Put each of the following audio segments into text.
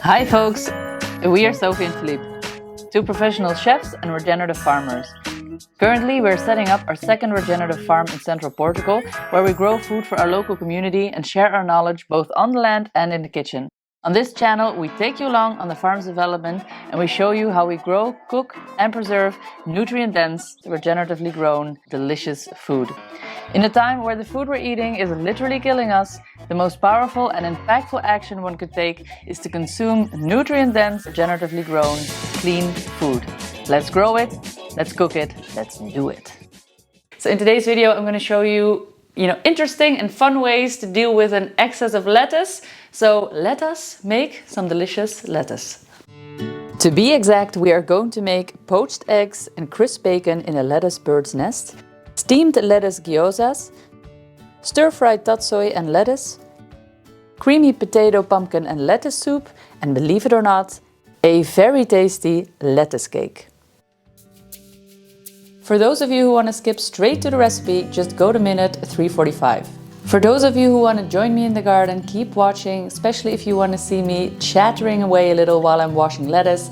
Hi folks, we are Sophie and Philippe, two professional chefs and regenerative farmers. Currently we're setting up our second regenerative farm in central Portugal, where we grow food for our local community and share our knowledge both on the land and in the kitchen. On this channel we take you along on the farm's development and we show you how we grow, cook and preserve nutrient-dense, regeneratively grown, delicious food. In a time where the food we're eating is literally killing us, the most powerful and impactful action one could take is to consume nutrient-dense, regeneratively grown, clean food. Let's grow it, let's cook it, let's do it. So in today's video I'm going to show you interesting and fun ways to deal with an excess of lettuce. So let us make some delicious lettuce. To be exact, we are going to make poached eggs and crisp bacon in a lettuce bird's nest, steamed lettuce gyozas, stir-fried tatsoi and lettuce, creamy potato, pumpkin and lettuce soup, and believe it or not, a very tasty lettuce cake. For those of you who want to skip straight to the recipe, just go to minute 3:45. For those of you who want to join me in the garden, keep watching, especially if you want to see me chattering away a little while I'm washing lettuce.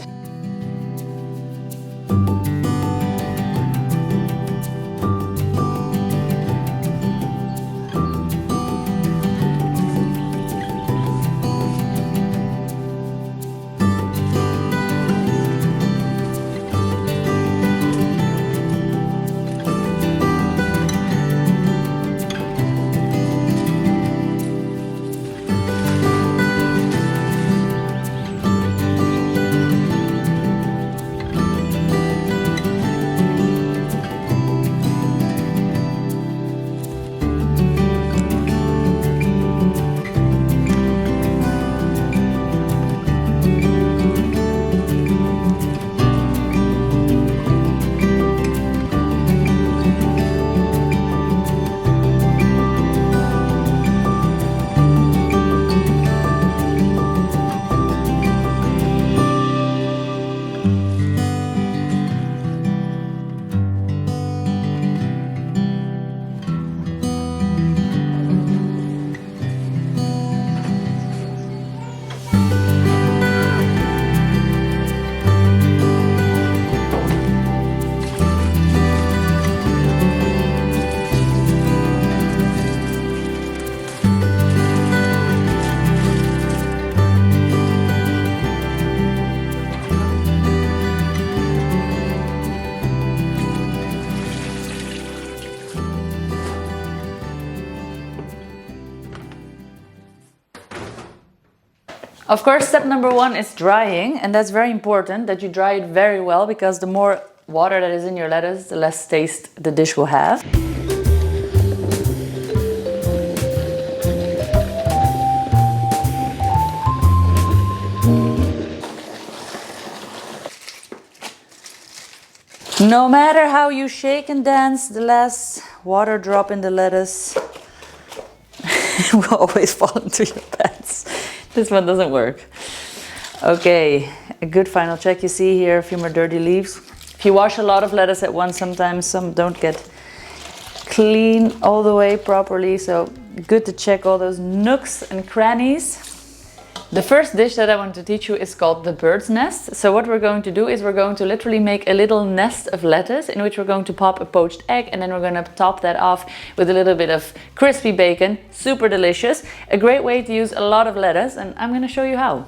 Of course, step number one is drying, and that's very important that you dry it very well, because the more water that is in your lettuce, the less taste the dish will have. No matter how you shake and dance, the last water drop in the lettuce will always fall into your pants. This one doesn't work. Okay, a good final check. You see here a few more dirty leaves. If you wash a lot of lettuce at once, sometimes some don't get clean all the way properly, so good to check all those nooks and crannies. The first dish that I want to teach you is called the bird's nest. So what we're going to do is we're going to literally make a little nest of lettuce in which we're going to pop a poached egg, and then we're going to top that off with a little bit of crispy bacon. Super delicious. A great way to use a lot of lettuce, and I'm going to show you how.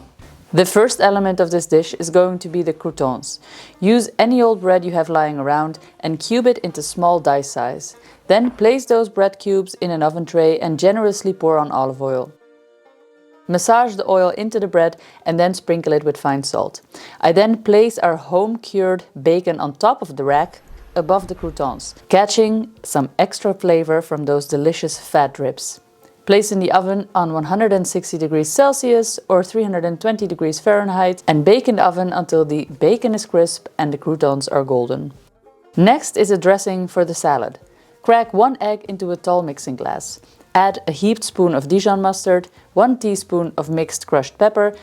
The first element of this dish is going to be the croutons. Use any old bread you have lying around and cube it into small dice size. Then place those bread cubes in an oven tray and generously pour on olive oil. Massage the oil into the bread and then sprinkle it with fine salt. I then place our home-cured bacon on top of the rack above the croutons, catching some extra flavor from those delicious fat drips. Place in the oven on 160 degrees Celsius or 320 degrees Fahrenheit and bake in the oven until the bacon is crisp and the croutons are golden. Next is a dressing for the salad. Crack 1 egg into a tall mixing glass. Add a heaped spoon of Dijon mustard, 1 teaspoon of mixed crushed pepper,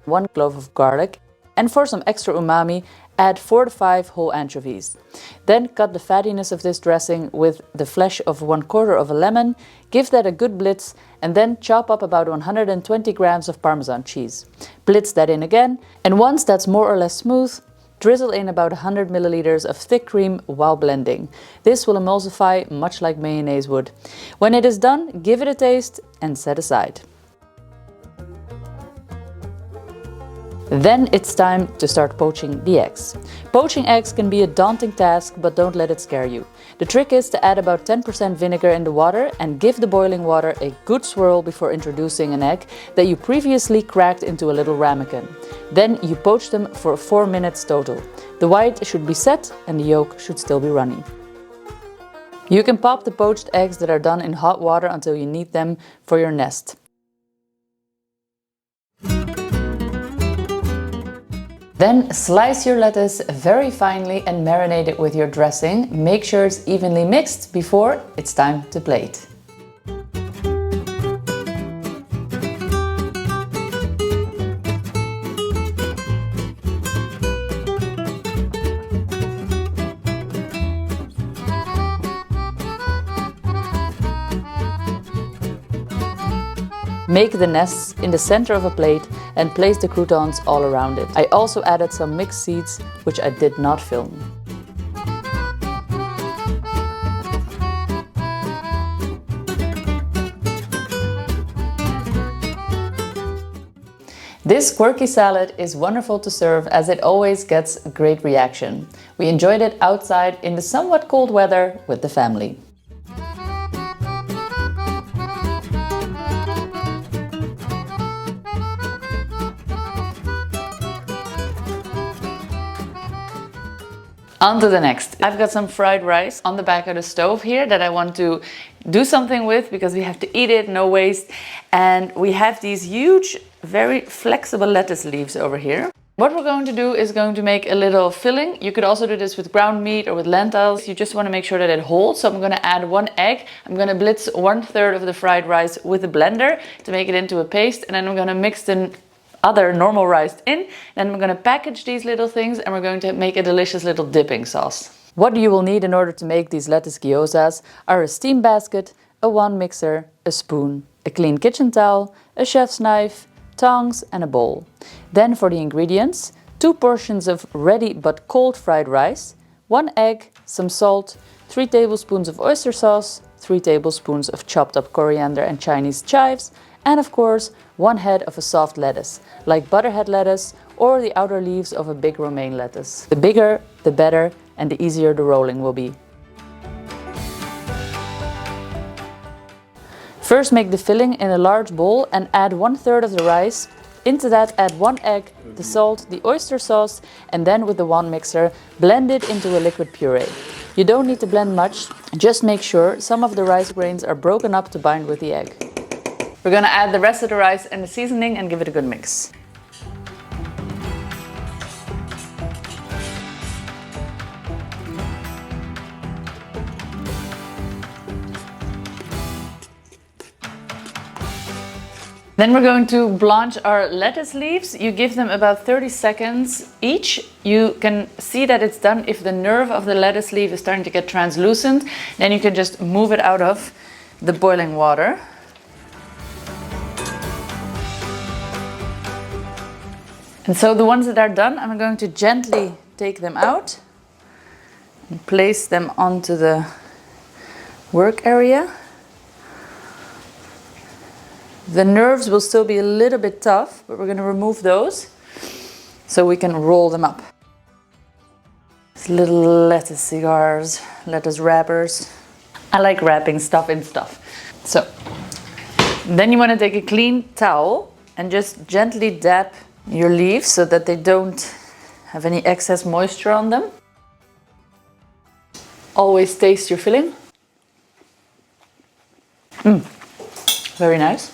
1 clove of garlic, And for some extra umami, add 4 to 5 whole anchovies. Then cut the fattiness of this dressing with the flesh of 1/4 of a lemon, give that a good blitz, and then chop up about 120 grams of Parmesan cheese. Blitz that in again, and once that's more or less smooth, drizzle in about 100 milliliters of thick cream while blending. This will emulsify much like mayonnaise would. When it is done, give it a taste and set aside. Then it's time to start poaching the eggs. Poaching eggs can be a daunting task, but don't let it scare you. The trick is to add about 10% vinegar in the water and give the boiling water a good swirl before introducing an egg that you previously cracked into a little ramekin. Then you poach them for 4 minutes total. The white should be set and the yolk should still be runny. You can pop the poached eggs that are done in hot water until you need them for your nest. Then slice your lettuce very finely and marinate it with your dressing. Make sure it's evenly mixed before it's time to plate. Make the nests in the center of a plate and place the croutons all around it. I also added some mixed seeds, which I did not film. This quirky salad is wonderful to serve as it always gets a great reaction. We enjoyed it outside in the somewhat cold weather with the family. On to the next. I've got some fried rice on the back of the stove here that I want to do something with because we have to eat it, no waste. And we have these huge, very flexible lettuce leaves over here. What we're going to do is going to make a little filling. You could also do this with ground meat or with lentils. You just want to make sure that it holds. So I'm going to add 1 egg. I'm going to blitz 1/3 of the fried rice with a blender to make it into a paste. And then I'm going to mix the other normal rice in. Then we're going to package these little things and we're going to make a delicious little dipping sauce. What you will need in order to make these lettuce gyozas are a steam basket, a wand mixer, a spoon, a clean kitchen towel, a chef's knife, tongs and a bowl. Then for the ingredients, 2 portions of ready but cold fried rice, 1 egg, some salt, 3 tablespoons of oyster sauce, 3 tablespoons of chopped up coriander and Chinese chives, and of course 1 head of a soft lettuce, like butterhead lettuce or the outer leaves of a big romaine lettuce. The bigger, the better, and the easier the rolling will be. First make the filling in a large bowl and add 1/3 of the rice. Into that add 1 egg, the salt, the oyster sauce, and then with the wand mixer blend it into a liquid puree. You don't need to blend much, just make sure some of the rice grains are broken up to bind with the egg. We're going to add the rest of the rice and the seasoning and give it a good mix. Then we're going to blanch our lettuce leaves. You give them about 30 seconds each. You can see that it's done if the nerve of the lettuce leaf is starting to get translucent. Then you can just move it out of the boiling water. And so the ones that are done, I'm going to gently take them out and place them onto the work area. The nerves will still be a little bit tough, but we're going to remove those so we can roll them up. These little lettuce cigars, lettuce wrappers. I like wrapping stuff in stuff. So then you want to take a clean towel and just gently dab your leaves so that they don't have any excess moisture on them. Always taste your filling. Very nice.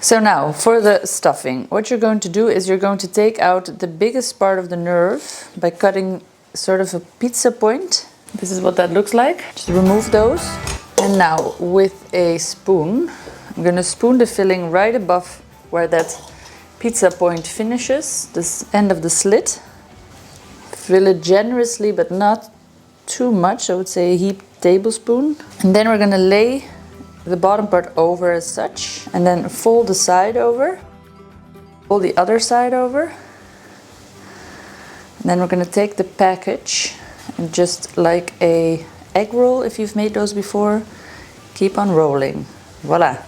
So now for the stuffing, what you're going to do is you're going to take out the biggest part of the nerve by cutting sort of a pizza point. This is what that looks like. Just remove those. And now with a spoon, I'm going to spoon the filling right above where that pizza point finishes, this end of the slit. Fill it generously, but not too much. I would say a heaped tablespoon. And then we're gonna lay the bottom part over as such, and then fold the side over, fold the other side over. And then we're gonna take the package and just like a egg roll, if you've made those before, keep on rolling. Voila.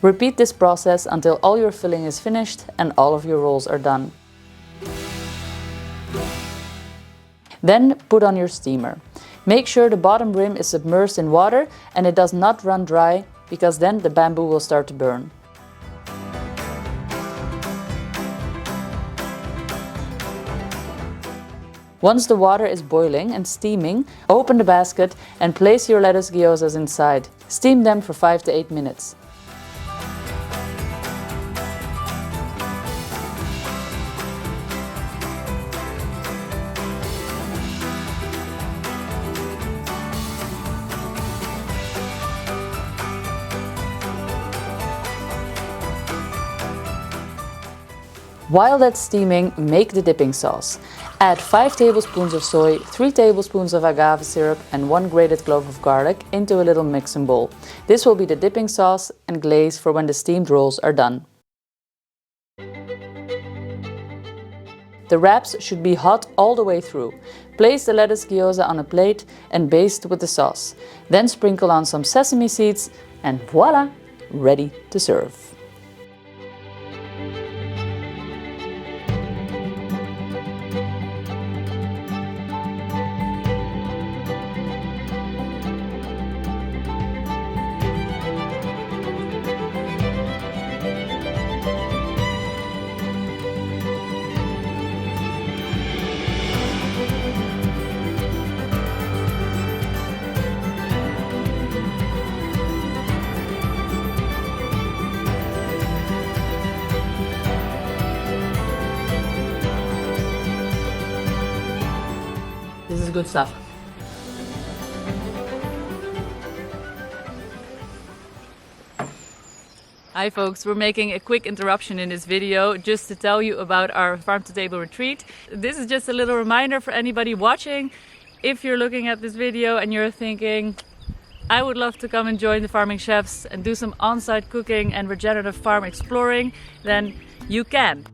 Repeat this process until all your filling is finished and all of your rolls are done. Then put on your steamer. Make sure the bottom rim is submerged in water and it does not run dry, because then the bamboo will start to burn. Once the water is boiling and steaming, open the basket and place your lettuce gyozas inside. Steam them for 5 to 8 minutes. While that's steaming, make the dipping sauce. Add 5 tablespoons of soy, 3 tablespoons of agave syrup and 1 grated clove of garlic into a little mixing bowl. This will be the dipping sauce and glaze for when the steamed rolls are done. The wraps should be hot all the way through. Place the lettuce gyoza on a plate and baste with the sauce. Then sprinkle on some sesame seeds and voila, ready to serve. This is good stuff. Hi folks, we're making a quick interruption in this video just to tell you about our farm to table retreat. This is just a little reminder for anybody watching. If you're looking at this video and you're thinking, I would love to come and join the farming chefs and do some on-site cooking and regenerative farm exploring, then you can.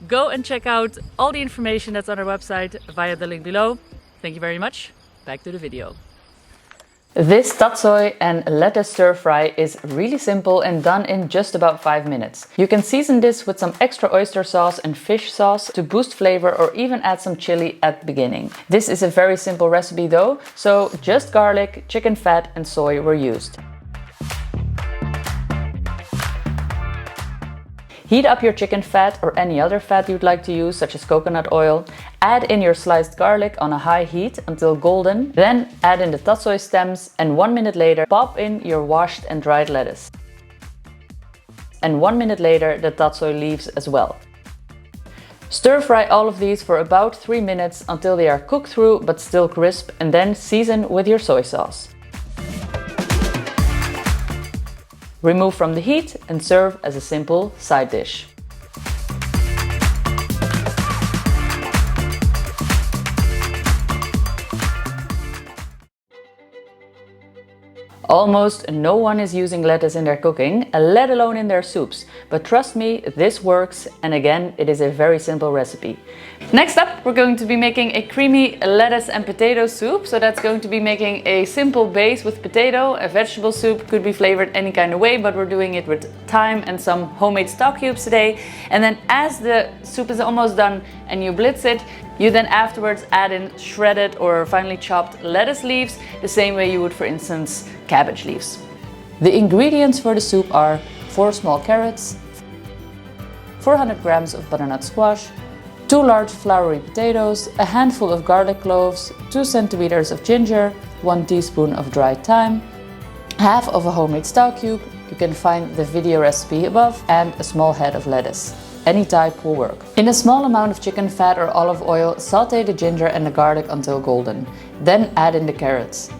Go and check out all the information that's on our website via the link below. Thank you very much. Back to the video. This tatsoi and lettuce stir fry is really simple and done in just about 5 minutes. You can season this with some extra oyster sauce and fish sauce to boost flavor, or even add some chili at the beginning. This is a very simple recipe though, so just garlic, chicken fat and soy were used. Heat up your chicken fat or any other fat you'd like to use, such as coconut oil. Add in your sliced garlic on a high heat until golden. Then add in the tatsoi stems and 1 minute later pop in your washed and dried lettuce. And 1 minute later the tatsoi leaves as well. Stir fry all of these for about 3 minutes until they are cooked through but still crisp, and then season with your soy sauce. Remove from the heat and serve as a simple side dish. Almost no one is using lettuce in their cooking, let alone in their soups. But trust me, this works, and again, it is a very simple recipe. Next up, we're going to be making a creamy lettuce and potato soup. So that's going to be making a simple base with potato. A vegetable soup could be flavored any kind of way, but we're doing it with thyme and some homemade stock cubes today. And then as the soup is almost done and you blitz it, you then afterwards add in shredded or finely chopped lettuce leaves, the same way you would, for instance, cabbage leaves. The ingredients for the soup are 4 small carrots, 400 grams of butternut squash, 2 large floury potatoes, a handful of garlic cloves, 2 centimeters of ginger, 1 teaspoon of dried thyme, half of a homemade stock cube, you can find the video recipe above and a small head of lettuce. Any type will work. In a small amount of chicken fat or olive oil, saute the ginger and the garlic until golden. Then add in the carrots.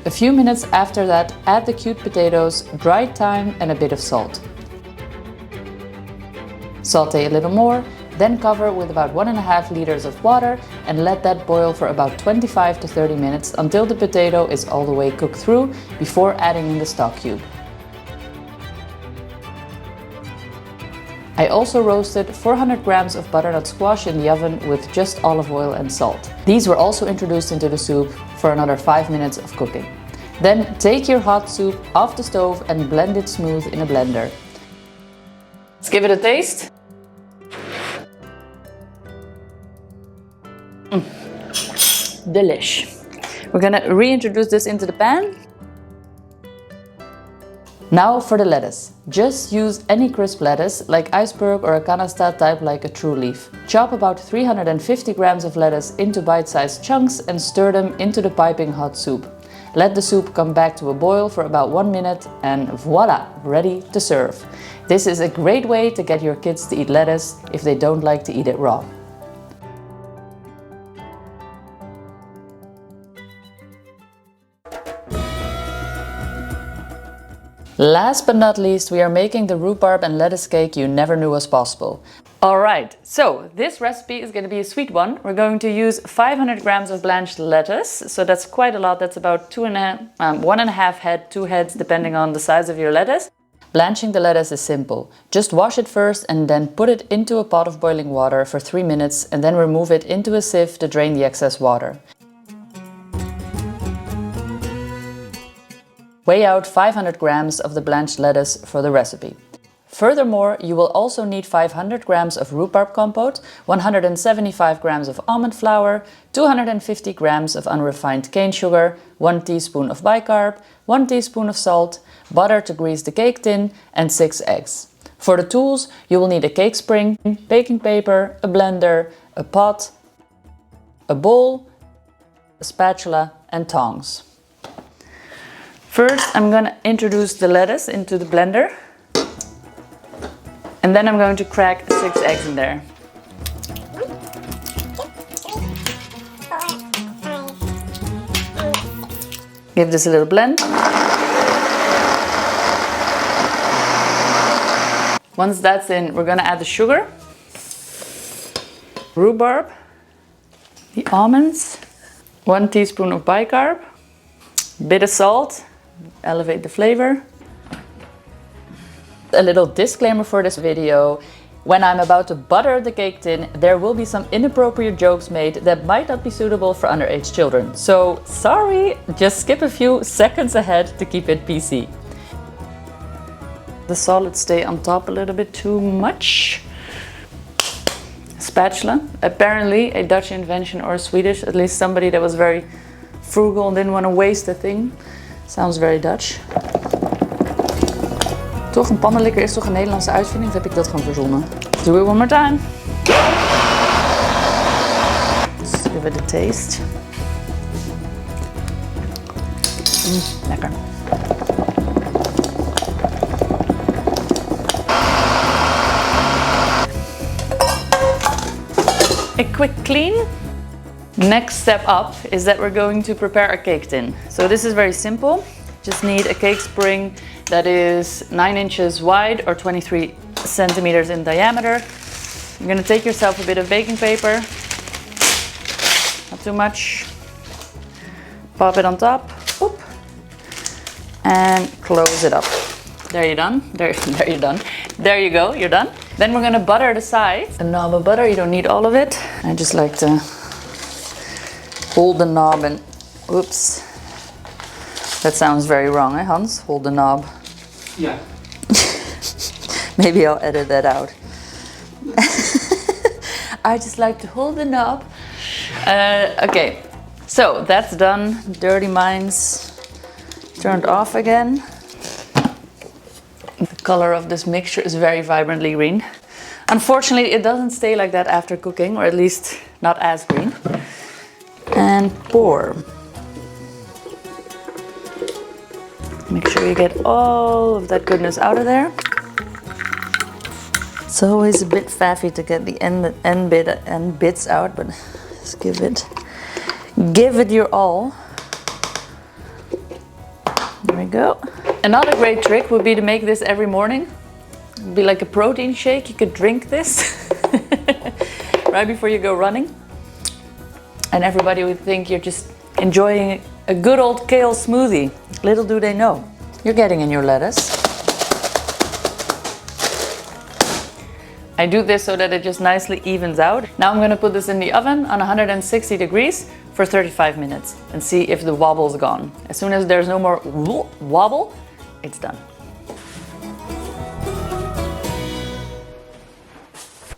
A few minutes after that, add the cubed potatoes, dried thyme and a bit of salt. Saute a little more, then cover with about 1.5 liters of water and let that boil for about 25 to 30 minutes until the potato is all the way cooked through before adding in the stock cube. I also roasted 400 grams of butternut squash in the oven with just olive oil and salt. These were also introduced into the soup for another 5 minutes of cooking. Then take your hot soup off the stove and blend it smooth in a blender. Let's give it a taste. Delish. We're gonna reintroduce this into the pan. Now for the lettuce. Just use any crisp lettuce, like iceberg or a canasta type like a true leaf. Chop about 350 grams of lettuce into bite-sized chunks and stir them into the piping hot soup. Let the soup come back to a boil for about 1 minute and voila, ready to serve. This is a great way to get your kids to eat lettuce if they don't like to eat it raw. Last but not least, we are making the rhubarb and lettuce cake you never knew was possible. Alright, so this recipe is going to be a sweet one. We're going to use 500 grams of blanched lettuce, so that's quite a lot. That's about 1.5 head, 2 heads, depending on the size of your lettuce. Blanching the lettuce is simple. Just wash it first and then put it into a pot of boiling water for 3 minutes and then remove it into a sieve to drain the excess water. Weigh out 500 grams of the blanched lettuce for the recipe. Furthermore, you will also need 500 grams of rhubarb compote, 175 grams of almond flour, 250 grams of unrefined cane sugar, 1 teaspoon of bicarb, 1 teaspoon of salt, butter to grease the cake tin, and 6 eggs. For the tools, you will need a cake spring, baking paper, a blender, a pot, a bowl, a spatula, and tongs. First, I'm going to introduce the lettuce into the blender. And then I'm going to crack 6 eggs in there. Give this a little blend. Once that's in, we're going to add the sugar, rhubarb, the almonds, 1 teaspoon of bicarb, a bit of salt, elevate the flavor. A little disclaimer for this video. When I'm about to butter the cake tin, there will be some inappropriate jokes made that might not be suitable for underage children. So sorry, just skip a few seconds ahead to keep it PC. The solids stay on top a little bit too much. Spatula, apparently a Dutch invention or Swedish, at least somebody that was very frugal and didn't want to waste a thing. Sounds very Dutch. Toch, een pannenlikker is toch een Nederlandse uitvinding? Of heb ik dat gewoon verzonnen? Do it one more time. Let's give it a taste. Lekker. A quick clean. Next step up is that we're going to prepare a cake tin. So this is very simple. Just need a cake spring that is 9 inches wide or 23 centimeters in diameter. You're going to take yourself a bit of baking paper, not too much, pop it on top, whoop, and close it up. There you're done. There you're done. There you go, you're done. Then we're going to butter the sides. A knob of butter, you don't need all of it. I just like to hold the knob and, oops. That sounds very wrong, eh, Hans? Hold the knob. Yeah. Maybe I'll edit that out. I just like to hold the knob. Okay, so that's done. Dirty minds turned off again. The color of this mixture is very vibrantly green. Unfortunately, it doesn't stay like that after cooking, or at least not as green. And pour. Make sure sure you get all of that goodness out of there. It's always a bit faffy to get the end bits out, but just give it your all. There we go. Another great trick would be to make this every morning. It'd be like a protein shake. You could drink this right before you go running. And everybody would think you're just enjoying a good old kale smoothie. Little do they know, you're getting in your lettuce. I do this so that it just nicely evens out. Now I'm gonna put this in the oven on 160 degrees for 35 minutes and see if the wobble's gone. As soon as there's no more wobble, it's done.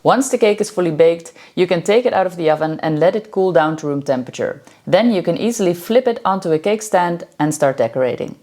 Once the cake is fully baked, you can take it out of the oven and let it cool down to room temperature. Then you can easily flip it onto a cake stand and start decorating.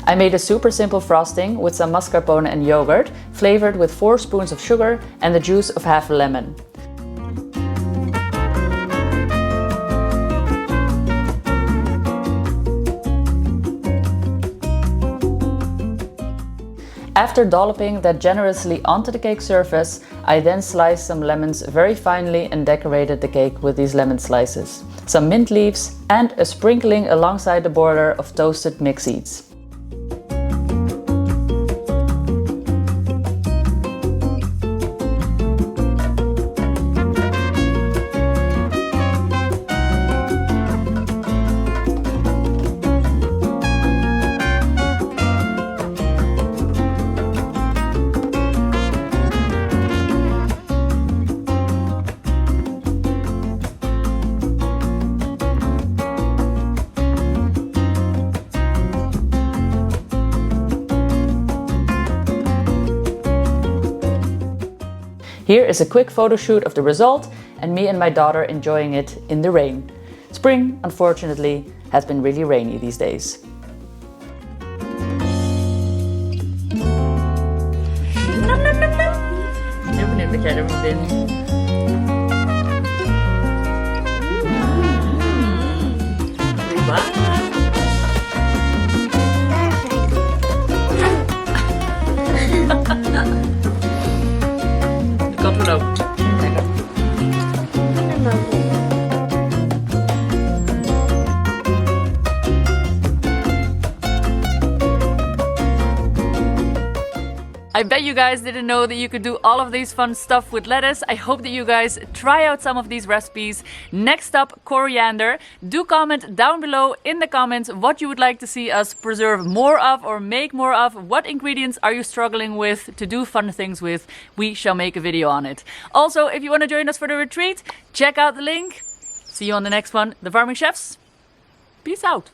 I made a super simple frosting with some mascarpone and yogurt, flavored with 4 spoons of sugar and the juice of half a lemon. After dolloping that generously onto the cake surface, I then sliced some lemons very finely and decorated the cake with these lemon slices, some mint leaves and a sprinkling alongside the border of toasted mixed seeds. Here is a quick photo shoot of the result and me and my daughter enjoying it in the rain. Spring, unfortunately, has been really rainy these days. I bet you guys didn't know that you could do all of these fun stuff with lettuce. I hope that you guys try out some of these recipes. Next up, coriander. Do comment down below in the comments what you would like to see us preserve more of or make more of. What ingredients are you struggling with to do fun things with? We shall make a video on it. Also, if you want to join us for the retreat, check out the link. See you on the next one. The Farming Chefs, peace out.